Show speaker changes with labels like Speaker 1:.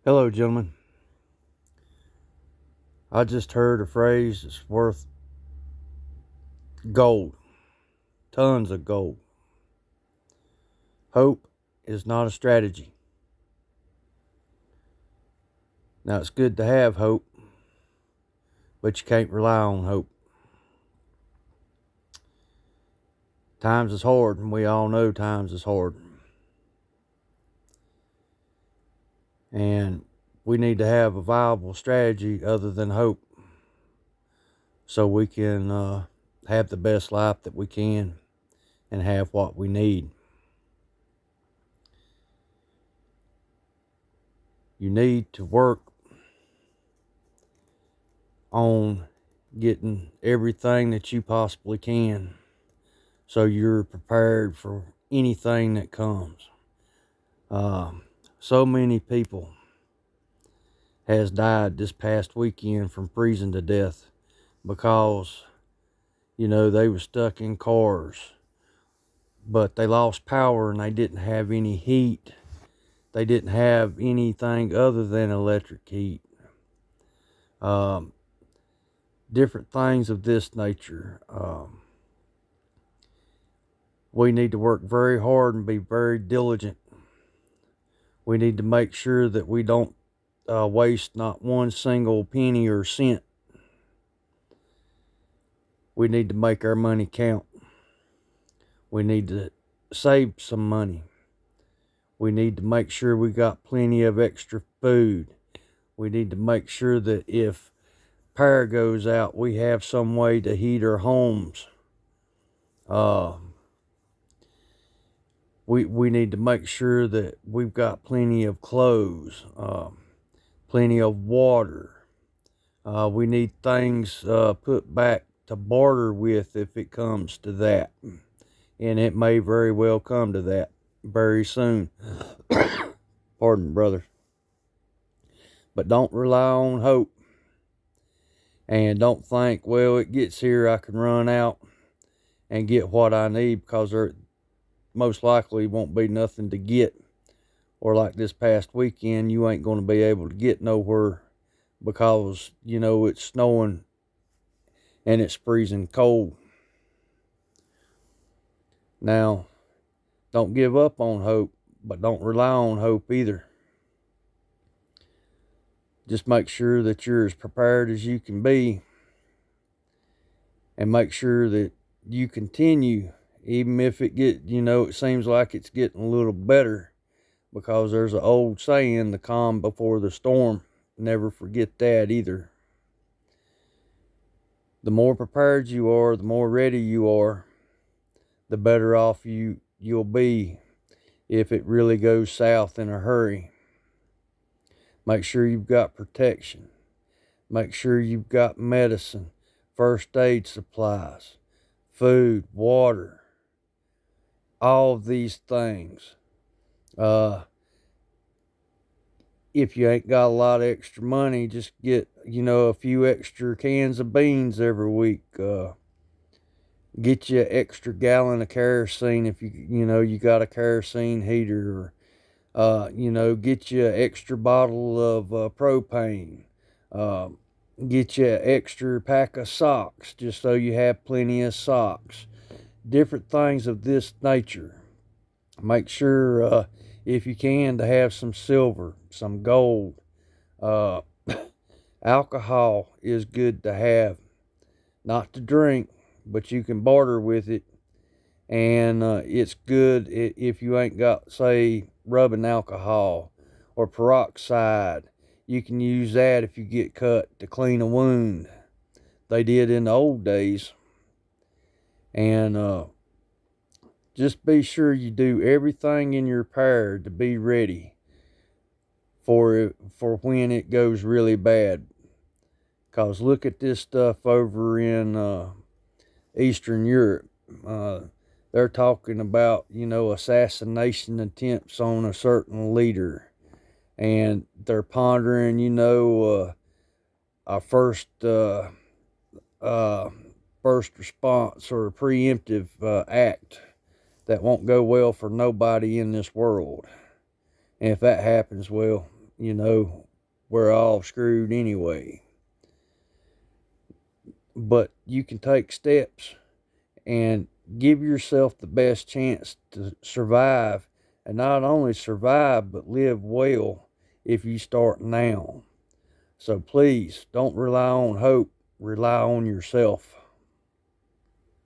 Speaker 1: Hello, gentlemen. I just heard a phrase that's worth gold, tons of gold. Hope is not a strategy. Now, it's good to have hope, but you can't rely on hope. Times is hard, and we all know times is hard. And we need to have a viable strategy other than hope so we can have the best life that we can and have what we need. You need to work on getting everything that you possibly can so you're prepared for anything that comes. So many people has died this past weekend from freezing to death because, they were stuck in cars, but they lost power and they didn't have any heat. They didn't have anything other than electric heat. Different things of this nature. We need to work very hard and be very diligent. We need to make sure that we don't waste not one single penny or cent. We need to make our money count. We need to save some money. We need to make sure we got plenty of extra food. We need to make sure that if power goes out, we have some way to heat our homes. We need to make sure that we've got plenty of clothes, plenty of water. We need things put back to barter with if it comes to that. And it may very well come to that very soon. Pardon, brother. But don't rely on hope. And don't think, well, it gets here, I can run out and get what I need, because there most likely won't be nothing to get. Or like this past weekend, you ain't going to be able to get nowhere because, it's snowing and it's freezing cold. Now, don't give up on hope, but don't rely on hope either. Just make sure that you're as prepared as you can be, and make sure that you continue, even if it seems like it's getting a little better, because there's an old saying, the calm before the storm. Never forget that either. The more prepared you are, the more ready you are, the better off you'll be if it really goes south in a hurry. Make sure you've got protection. Make sure you've got medicine, first aid supplies, food, water, all of these things. If you ain't got a lot of extra money, just get, a few extra cans of beans every week. Get you an extra gallon of kerosene if you got a kerosene heater. Or, get you an extra bottle of propane. Get you an extra pack of socks, just so you have plenty of socks. Different things of this nature. Make sure, if you can, to have some silver, some gold. Alcohol is good to have. Not to drink, but you can barter with it. And it's good if you ain't got, say, rubbing alcohol or peroxide. You can use that if you get cut to clean a wound. They did in the old days. And just be sure you do everything in your power to be ready for when it goes really bad. Because look at this stuff over in Eastern Europe. They're talking about, assassination attempts on a certain leader. And they're pondering, a first response or a preemptive act that won't go well for nobody in this world. And if that happens, well, you know, we're all screwed anyway. But you can take steps and give yourself the best chance to survive, and not only survive but live well if you start now. So please don't rely on hope, rely on yourself.